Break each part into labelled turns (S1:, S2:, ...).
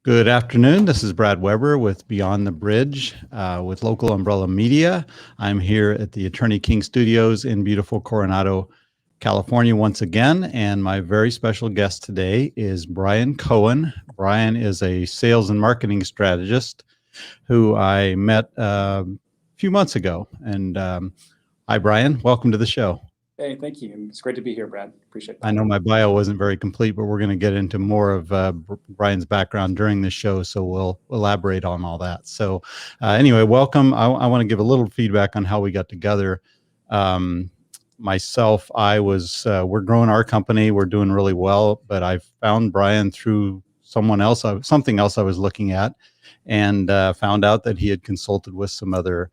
S1: Good afternoon. This is Brad Weber with Beyond the Bridge with Local Umbrella Media. I'm here at the Attorney King Studios in beautiful Coronado, California once again. And my very special guest today is Brian Koehn. Brian is a sales and marketing strategist who I met a few months ago. And hi, Brian. Welcome to the show.
S2: Hey, thank you. It's great to be here, Brad. Appreciate that.
S1: I know my bio wasn't very complete, but we're going to get into more of Brian's background during the show, so we'll elaborate on all that. So anyway, welcome. I want to give a little feedback on how we got together. Myself, we're growing our company. We're doing really well, but I found Brian through something else I was looking at, and found out that he had consulted with some other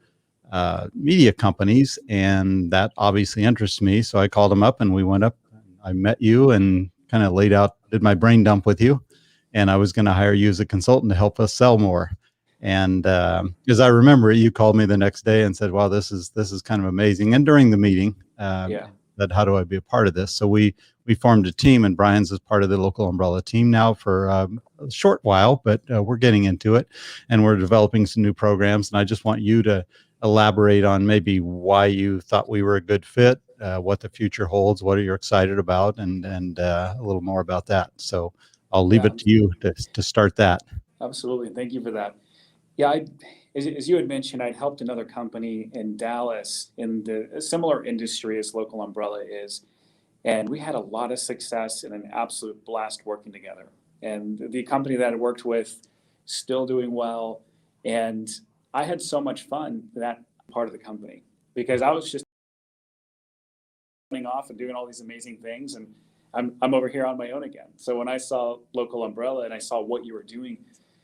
S1: media companies, and that obviously interests me. So I called him up and we went up. I met you and kind of did my brain dump with you, and I was going to hire you as a consultant to help us sell more. And as I remember it, you called me the next day and said, "Wow, this is kind of amazing." And during the meeting, that how do I be a part of this? So we formed a team, and Brian's is part of the Local Umbrella team now for a short while, but we're getting into it, and we're developing some new programs. And I just want you to elaborate on maybe why you thought we were a good fit, what the future holds, what are you excited about, and a little more about that. So I'll leave it to you to start that.
S2: Absolutely. Thank you for that. Yeah, as you had mentioned, I'd helped another company in Dallas in a similar industry as Local Umbrella is. And we had a lot of success and an absolute blast working together. And the company that I worked with, still doing well. And I had so much fun that part of the company because I was just running off and doing all these amazing things, and I'm over here on my own again. So when I saw Local Umbrella and I saw what you were doing,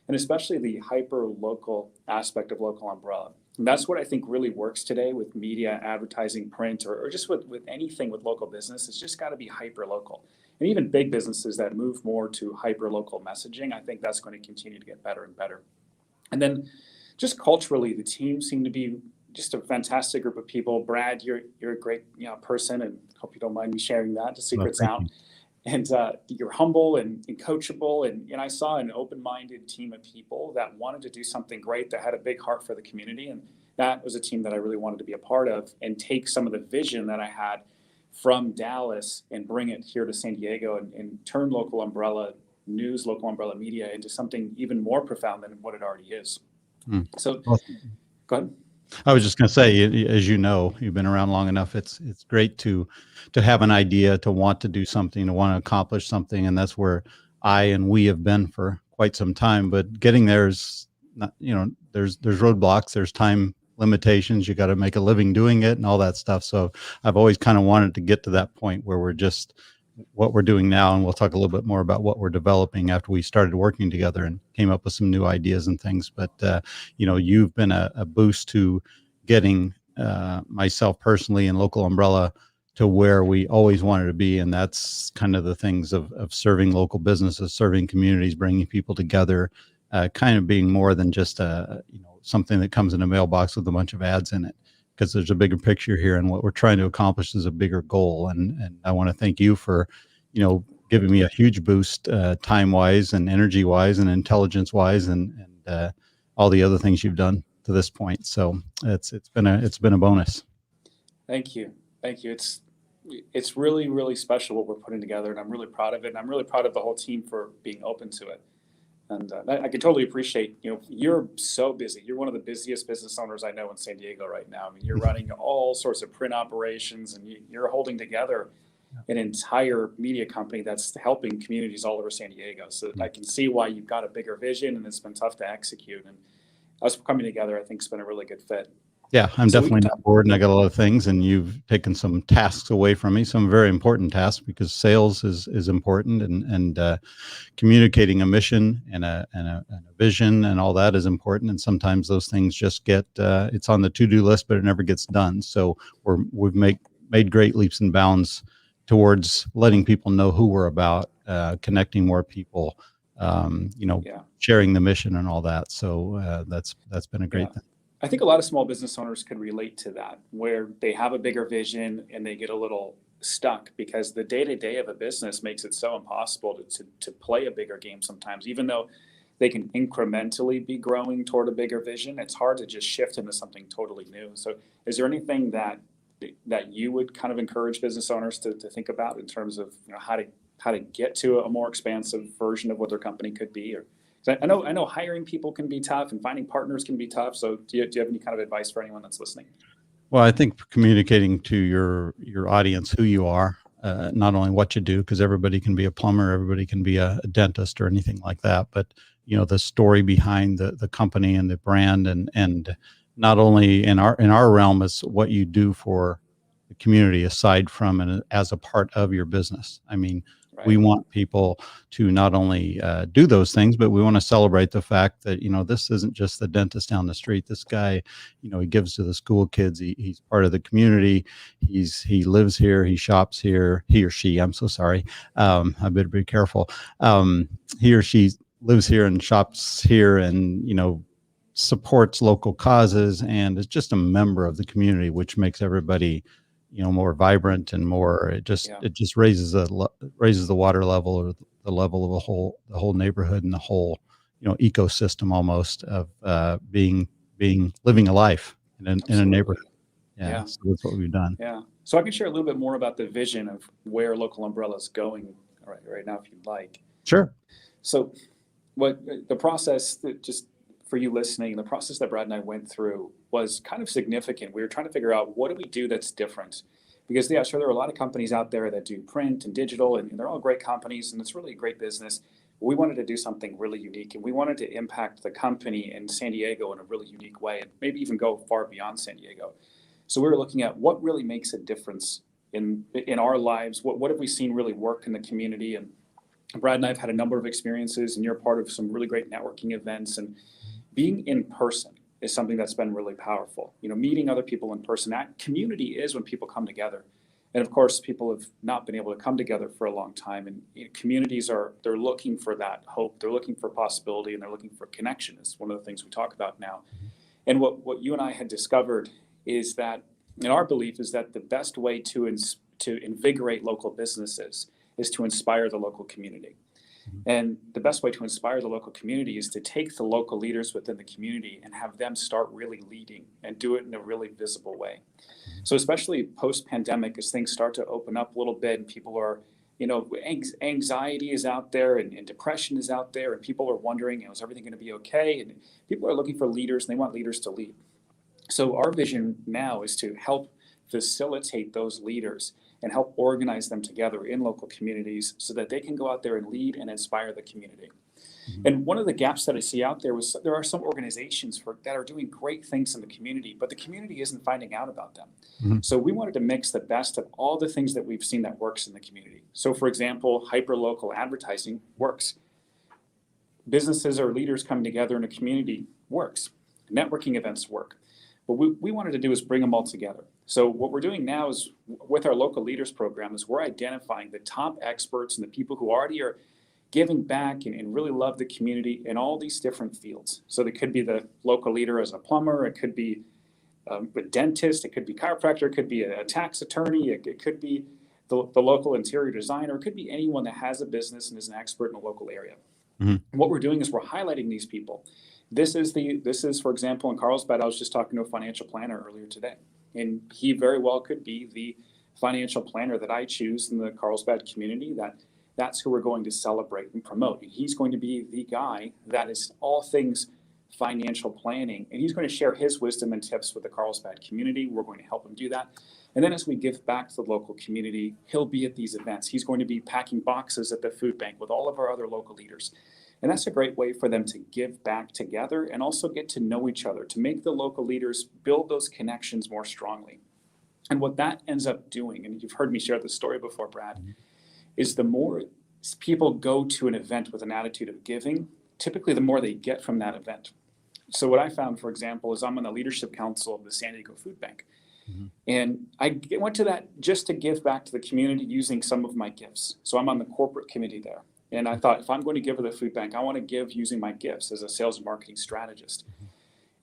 S2: and especially the hyper local aspect of Local Umbrella, and that's what I think really works today with media, advertising, print, or just with anything with local business. It's just got to be hyper local. And even big businesses that move more to hyper local messaging, I think that's going to continue to get better and better. And then just culturally, the team seemed to be just a fantastic group of people. Brad, you're a great person, and hope you don't mind me sharing that. The secret's out. And you're humble and coachable. And I saw an open-minded team of people that wanted to do something great, that had a big heart for the community. And that was a team that I really wanted to be a part of and take some of the vision that I had from Dallas and bring it here to San Diego and turn Local Umbrella News, Local Umbrella Media into something even more profound than what it already is. So go ahead.
S1: I was just going to say, as you know, you've been around long enough. It's great to have an idea, to want to do something, to want to accomplish something. And that's where we have been for quite some time, but getting there is not, there's roadblocks, there's time limitations. You got to make a living doing it and all that stuff. So I've always kind of wanted to get to that point where we're just what we're doing now. And we'll talk a little bit more about what we're developing after we started working together and came up with some new ideas and things. But, you've been a boost to getting myself personally and Local Umbrella to where we always wanted to be. And that's kind of the things of serving local businesses, serving communities, bringing people together, kind of being more than just something that comes in a mailbox with a bunch of ads in it. Because there's a bigger picture here, and what we're trying to accomplish is a bigger goal. And I want to thank you for, giving me a huge boost, time-wise and energy-wise and intelligence-wise, and all the other things you've done to this point. So it's been a bonus.
S2: Thank you. It's really, really special what we're putting together, and I'm really proud of it. And I'm really proud of the whole team for being open to it. And I can totally appreciate, you're so busy. You're one of the busiest business owners I know in San Diego right now. I mean, you're running all sorts of print operations, and you're holding together an entire media company that's helping communities all over San Diego. So I can see why you've got a bigger vision, and it's been tough to execute. And us coming together, I think, has been a really good fit.
S1: Yeah, I'm definitely not bored, and I got a lot of things, and you've taken some tasks away from me, some very important tasks, because sales is important, and communicating a mission and a vision and all that is important. And sometimes those things just get it's on the to-do list, but it never gets done. So we've made great leaps and bounds towards letting people know who we're about, connecting more people, sharing the mission and all that. So that's been a great thing.
S2: I think a lot of small business owners could relate to that, where they have a bigger vision and they get a little stuck because the day-to-day of a business makes it so impossible to play a bigger game sometimes, even though they can incrementally be growing toward a bigger vision. It's hard to just shift into something totally new. So is there anything that you would kind of encourage business owners to think about in terms of, you know, how to get to a more expansive version of what their company could be? Or I know hiring people can be tough and finding partners can be tough. So do you have any kind of advice for anyone that's listening?
S1: Well, I think communicating to your audience who you are, not only what you do, because everybody can be a plumber, everybody can be a dentist or anything like that, but you know, the story behind the company and the brand, and not only in our realm is what you do for the community aside from and as a part of your business. I mean, we
S2: Right.
S1: want people to not only do those things, but we want to celebrate the fact that, you know, this isn't just the dentist down the street. This guy, you know, he gives to the school kids. He's part of the community. He lives here. He shops here. He or she. I'm so sorry. I better be careful. He or she lives here and shops here, and you know, supports local causes, and is just a member of the community, which makes everybody, you know, more vibrant and more. It just raises the water level, or the level of the whole neighborhood and the whole, you know, ecosystem almost of living a life in a neighborhood.
S2: Yeah.
S1: So that's what we've done.
S2: Yeah. So I can share a little bit more about the vision of where Local Umbrella is going right now, if you'd like.
S1: Sure.
S2: So what the process that, just for you listening, the process that Brad and I went through was kind of significant. We were trying to figure out, what do we do that's different? Because yeah, sure, there are a lot of companies out there that do print and digital, and they're all great companies, and it's really a great business. We wanted to do something really unique, and we wanted to impact the company in San Diego in a really unique way, and maybe even go far beyond San Diego. So we were looking at what really makes a difference in our lives. What have we seen really work in the community? And Brad and I have had a number of experiences, and you're part of some really great networking events. And being in person is something that's been really powerful. You know, meeting other people in person. That community is when people come together. And of course, people have not been able to come together for a long time. And you know, communities they're looking for that hope. They're looking for possibility, and they're looking for connection. Is one of the things we talk about now. And what you and I had discovered is that, in our belief, is that the best way to invigorate local businesses is to inspire the local community. And the best way to inspire the local community is to take the local leaders within the community and have them start really leading, and do it in a really visible way. So especially post-pandemic, as things start to open up a little bit, and people are, you know, anxiety is out there, and depression is out there, and people are wondering, you know, is everything going to be okay? And people are looking for leaders, and they want leaders to lead. So our vision now is to help facilitate those leaders and help organize them together in local communities so that they can go out there and lead and inspire the community. And one of the gaps that I see out there was, there are some organizations that are doing great things in the community, but the community isn't finding out about them. So we wanted to mix the best of all the things that we've seen that works in the community. So for example, hyper-local advertising works. Businesses or leaders coming together in a community works. Networking events work. What we wanted to do is bring them all together. So what we're doing now is, with our local leaders program, is we're identifying the top experts and the people who already are giving back and really love the community in all these different fields. So it could be the local leader as a plumber, it could be a dentist, it could be chiropractor, it could be a tax attorney, it could be the local interior designer, it could be anyone that has a business and is an expert in a local area. And what we're doing is we're highlighting these people. This is, for example, in Carlsbad, I was just talking to a financial planner earlier today, and he very well could be the financial planner that I choose in the Carlsbad community. That's who we're going to celebrate and promote. And he's going to be the guy that is all things financial planning, and he's going to share his wisdom and tips with the Carlsbad community. We're going to help him do that. And then as we give back to the local community, he'll be at these events. He's going to be packing boxes at the food bank with all of our other local leaders. And that's a great way for them to give back together and also get to know each other, to make the local leaders build those connections more strongly. And what that ends up doing, and you've heard me share this story before, Brad, is the more people go to an event with an attitude of giving, typically the more they get from that event. So what I found, for example, is I'm on the leadership council of the San Diego Food Bank. And I went to that just to give back to the community using some of my gifts. So I'm on the corporate committee there. And I thought, if I'm going to give to the food bank, I want to give using my gifts as a sales and marketing strategist.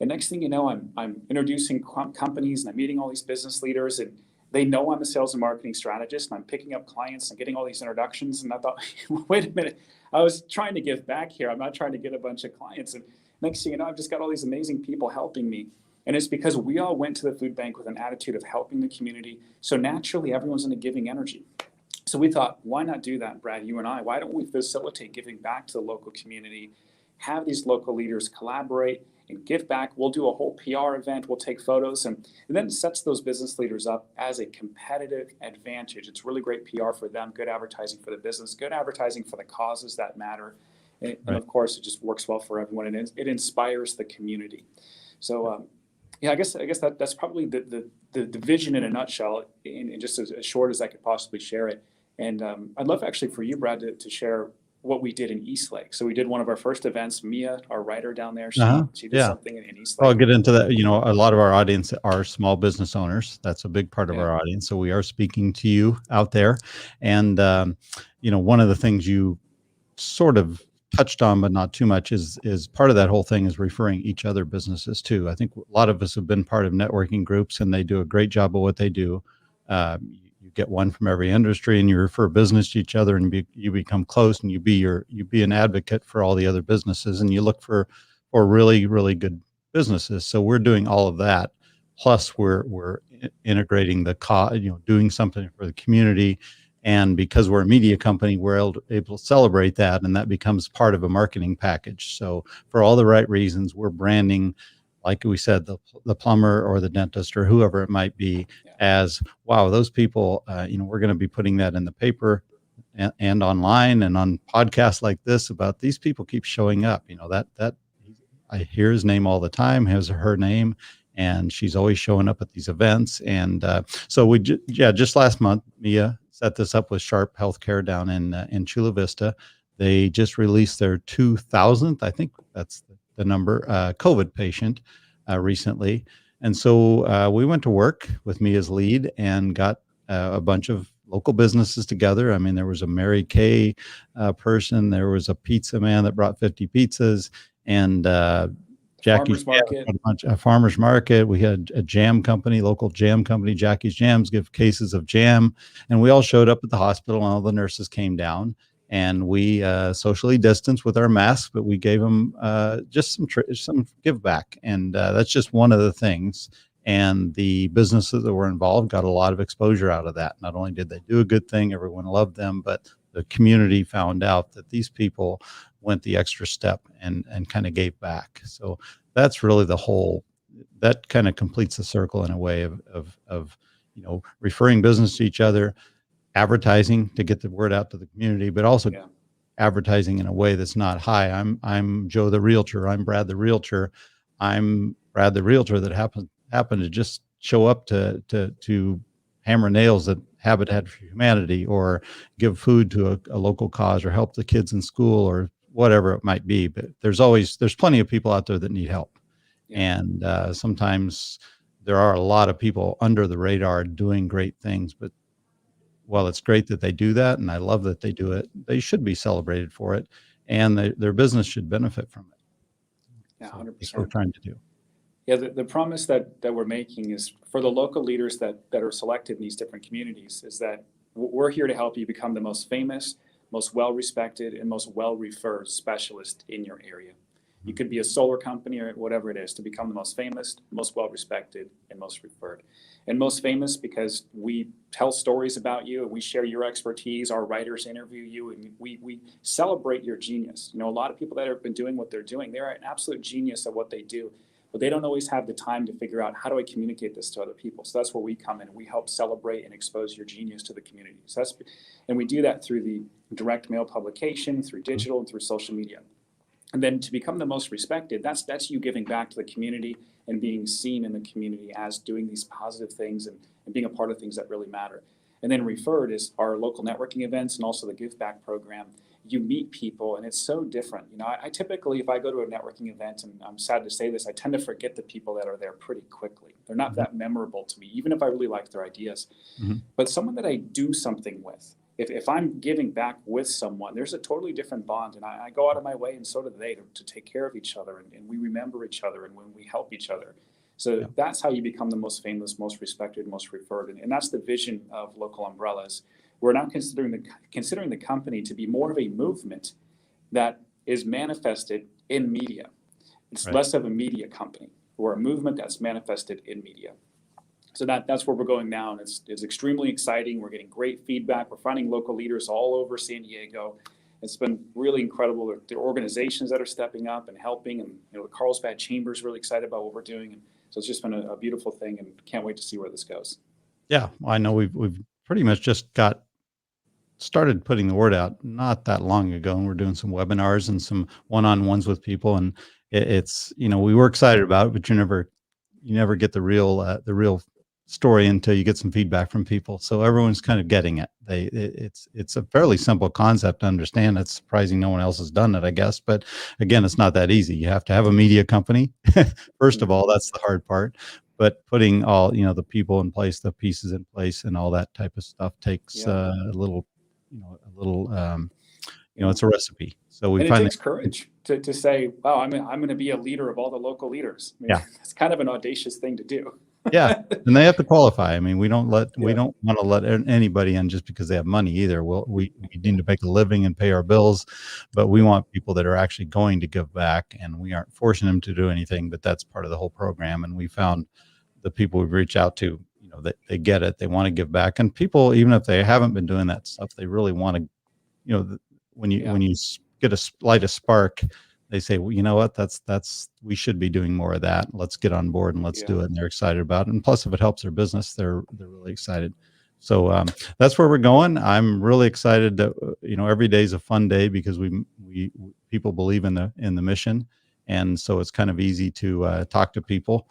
S2: And next thing you know, I'm introducing companies, and I'm meeting all these business leaders, and They know I'm a sales and marketing strategist, and I'm picking up clients and getting all these introductions. And I thought, wait a minute, I was trying to give back here. I'm not trying to get a bunch of clients. And next thing you know, I've just got all these amazing people helping me. And it's because we all went to the food bank with an attitude of helping the community. So naturally, everyone's in a giving energy. So we thought, why not do that, Brad, you and I? Why don't we facilitate giving back to the local community, have these local leaders collaborate and give back? We'll do a whole PR event, we'll take photos, and then it sets those business leaders up as a competitive advantage. It's really great PR for them, good advertising for the business, good advertising for the causes that matter. And
S1: Right.
S2: of course, it just works well for everyone, and it inspires the community. So, yeah, I guess that's probably the vision in a nutshell, in just as short as I could possibly share it. And I'd love actually for you, Brad, to share what we did in Eastlake. So we did one of our first events. Mia, our writer down there,
S1: Uh-huh.
S2: she did
S1: Yeah.
S2: something in
S1: I'll
S2: Eastlake.
S1: get into that. You know, a lot of our audience are small business owners. That's a big part of
S2: Yeah,
S1: our audience. So we are speaking to you out there. And, you know, one of the things you sort of touched on, but not too much, is part of that whole thing is referring each other businesses too. I think a lot of us have been part of networking groups, and they do a great job of what they do. You get one from every industry, and you refer business to each other, and you become close, and you be an advocate for all the other businesses, and you look for really really good businesses. So we're doing all of that. Plus, we're integrating doing something for the community. And because we're a media company, we're able to celebrate that, and that becomes part of a marketing package. So for all the right reasons, we're branding, like we said, the plumber or the dentist or whoever it might be,
S2: yeah,
S1: as wow, those people. We're going to be putting that in the paper and online and on podcasts like this about these people keep showing up. You know that I hear his name all the time, his or her name, and she's always showing up at these events. And so just last month, Mia set this up with Sharp Healthcare down in Chula Vista. They just released their 2000th, I think that's the number, COVID patient recently. And so we went to work with Mia's lead and got a bunch of local businesses together. I mean, there was a Mary Kay person, there was a pizza man that brought 50 pizzas, and Jackie's
S2: farmers market.
S1: a farmer's market. We had a jam company, local jam company, Jackie's Jams, give cases of jam. And we all showed up at the hospital, and all the nurses came down, and we socially distanced with our masks, but we gave them just some give back. And that's just one of the things. And the businesses that were involved got a lot of exposure out of that. Not only did they do a good thing, everyone loved them, but the community found out that these people went the extra step and kind of gave back. So that's really that kind of completes the circle in a way of referring business to each other, advertising to get the word out to the community, but also
S2: Yeah,
S1: advertising in a way that's not, hi, I'm Joe the realtor, I'm Brad the realtor, I'm Brad the realtor that happened to just show up to hammer nails at Habitat for Humanity, or give food to a local cause, or help the kids in school, or whatever it might be. But there's plenty of people out there that need help.
S2: yeah,
S1: And sometimes there are a lot of people under the radar doing great things, but while it's great that they do that, and I love that they do it, they should be celebrated for it, and their business should benefit from it.
S2: yeah,
S1: So that's what we're
S2: 100%.
S1: trying to do.
S2: Yeah, the promise that we're making is for the local leaders that are selected in these different communities, is that we're here to help you become the most famous, most well-respected, and most well-referred specialist in your area. You could be a solar company or whatever it is, to become the most famous, most well-respected, and most referred. And most famous because we tell stories about you, and we share your expertise. Our writers interview you, and we celebrate your genius. You know, a lot of people that have been doing what they're doing, they're an absolute genius at what they do, but they don't always have the time to figure out, how do I communicate this to other people? So that's where we come in. We help celebrate and expose your genius to the community. And we do that through the direct mail publication, through digital, and through social media. And then to become the most respected, that's you giving back to the community and being seen in the community as doing these positive things, and being a part of things that really matter. And then referred is our local networking events, and also the give back program. You meet people, and it's so different. You know, I typically, if I go to a networking event, and I'm sad to say this, I tend to forget the people that are there pretty quickly. They're not that memorable to me, even if I really like their ideas.
S1: Mhm.
S2: But someone that I do something with, if I'm giving back with someone, there's a totally different bond. And I go out of my way, and so do they, to take care of each other, and we remember each other, and when we help each other. So
S1: Yeah.
S2: that's how you become the most famous, most respected, most referred. And that's the vision of local umbrellas. We're now considering the company to be more of a movement that is manifested in media. It's
S1: Right.
S2: less of a media company. We're a movement that's manifested in media. So that's where we're going now, and it's extremely exciting. We're getting great feedback. We're finding local leaders all over San Diego. It's been really incredible. The organizations that are stepping up and helping, and the Carlsbad Chamber is really excited about what we're doing. And so it's just been a beautiful thing, and can't wait to see where this goes.
S1: Yeah. Well, I know we've pretty much just got started putting the word out not that long ago, and we're doing some webinars and some one-on-ones with people, and it's we were excited about it, but you never get the real story until you get some feedback from people. So everyone's kind of getting it. It's a fairly simple concept to understand. It's surprising no one else has done it, I guess. But again, it's not that easy. You have to have a media company. First of all,
S2: Mhm.
S1: that's the hard part. But putting all the people in place, the pieces in place, and all that type of stuff takes
S2: Yeah, yeah.
S1: it's a recipe. So we
S2: And it
S1: finally,
S2: takes courage to say, wow, I'm going to be a leader of all the local leaders. I mean,
S1: yeah.
S2: it's kind of an audacious thing to do.
S1: Yeah, and they have to qualify. I mean, we
S2: Yeah,
S1: don't wanna let anybody in just because they have money either. We need to make a living and pay our bills, but we
S2: yeah,
S1: want people that are actually going to give back, and we aren't forcing them to do anything, but that's part of the whole program. And we found the people we've reached out to, they get it. They wanna give back, and people, even if they haven't been doing that stuff, they really wanna, when you
S2: yeah,
S1: get light a spark, they say, well, you know what, that's we should be doing more of that. Let's get on board and let's
S2: yeah.
S1: do it. And they're excited about it. And plus, if it helps their business, they're really excited. So that's where we're going. I'm really excited that every day is a fun day because we people believe in the mission, and so it's kind of easy to talk to people,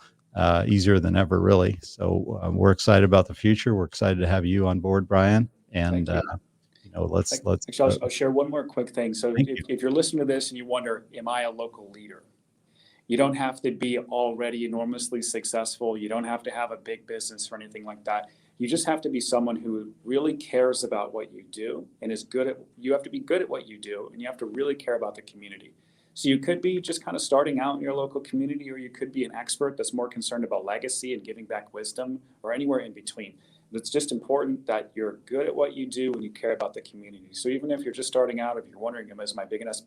S1: easier than ever, really. So we're excited about the future. We're excited to have you on board, Brian, and
S2: Thank you.
S1: let's
S2: Actually, I'll share one more quick thing. So
S1: thank you.
S2: if you're listening to this and you wonder, am I a local leader? You don't have to be already enormously successful. You don't have to have a big business or anything like that. You just have to be someone who really cares about what you do and is good at, you have to be good at what you do, and you have to really care about the community. So you could be just kind of starting out in your local community, or you could be an expert that's more concerned about legacy and giving back wisdom, or anywhere in between. It's just important that you're good at what you do and you care about the community. So even if you're just starting out, if you're wondering, is my big enough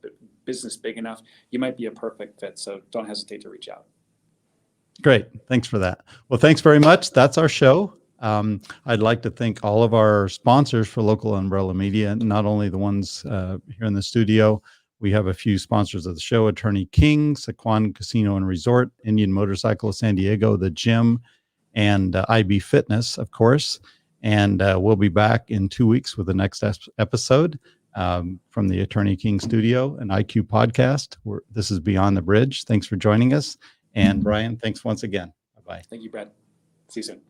S2: business big enough, you might be a perfect fit. So don't hesitate to reach out.
S1: Great. Thanks for that. Well, thanks very much. That's our show. I'd like to thank all of our sponsors for Local Umbrella Media, not only the ones here in the studio. We have a few sponsors of the show: Attorney King, Saquon Casino and Resort, Indian Motorcycle of San Diego, the gym, and IB Fitness, of course. And we'll be back in 2 weeks with the next episode from the Attorney King studio, an IQ podcast. This is Beyond the Bridge. Thanks for joining us. And Brian, thanks once again. Bye-bye.
S2: Thank you, Brett. See you soon.